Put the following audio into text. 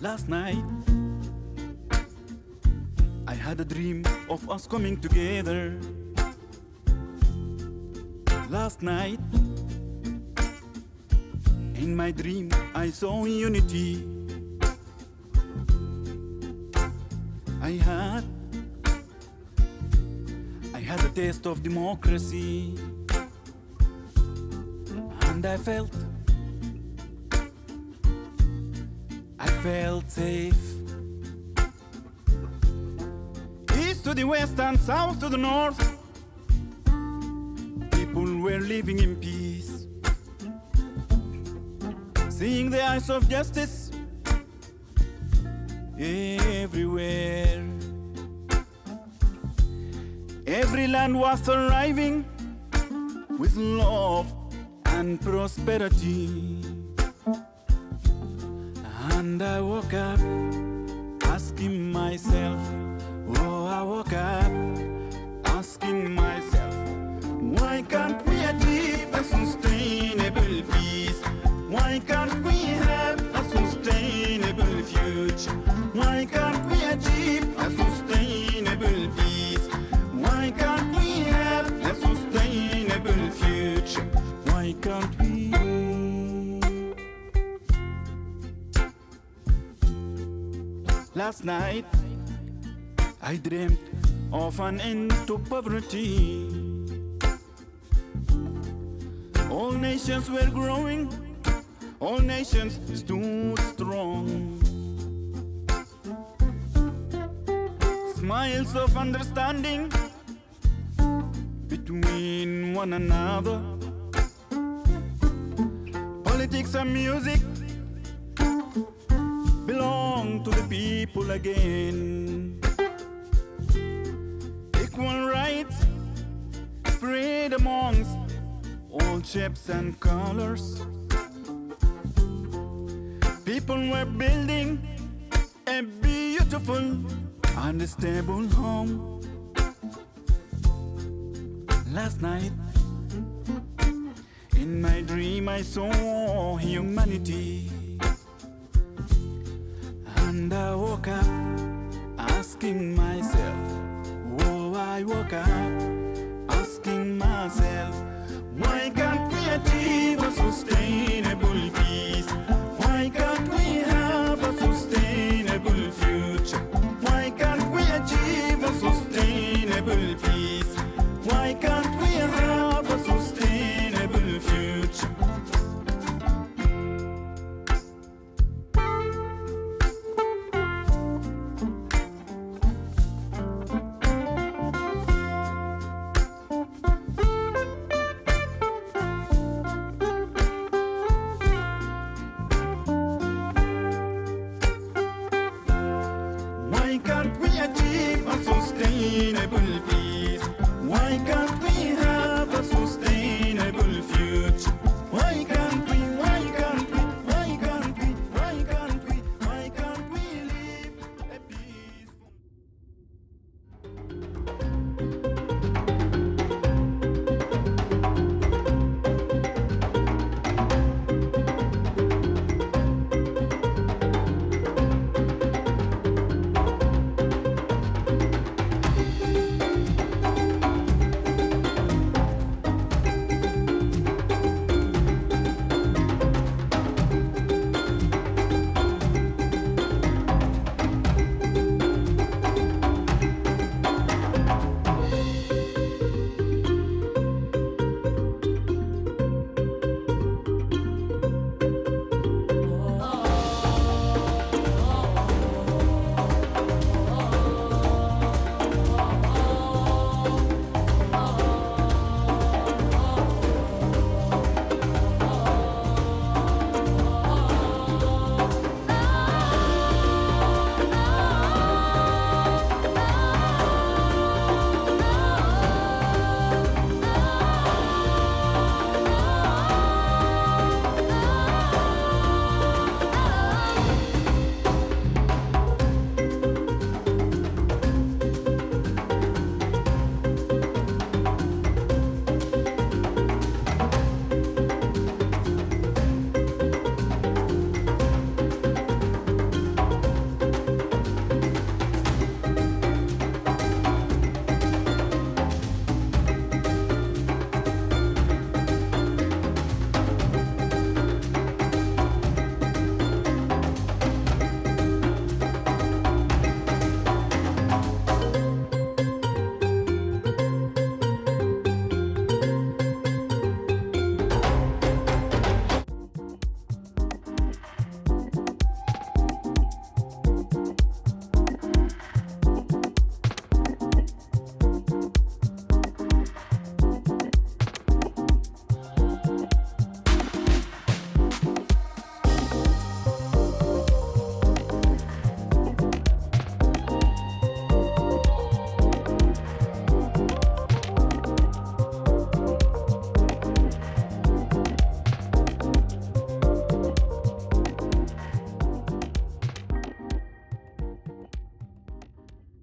Last night, I had a dream of us coming together. Last night, in my dream, I saw unity. I had a taste of democracy, and I felt safe. East to the west and south to the north, people were living in peace, seeing the eyes of justice everywhere. Every land was thriving with love and prosperity. And I woke up asking myself, oh, I woke up asking myself, why can't we achieve a sustainable peace? Why can't we have a sustainable future? Why can't we achieve a sustainable peace? Why can't we have a sustainable future? Why can't we? Last night, I dreamt of an end to poverty. All nations were growing, all nations stood strong. Smiles of understanding between one another. Politics and music belong to the people again. Equal rights spread amongst all shapes and colors. People were building a beautiful and stable home. Last night, in my dream, I saw humanity. And I woke up asking myself, oh, I woke up asking myself, why can't we achieve a sustainable peace? Why can't we have a sustainable future? Why can't we achieve a sustainable peace? Why can't we have a sustainable future? Why can't we achieve a sustainable peace?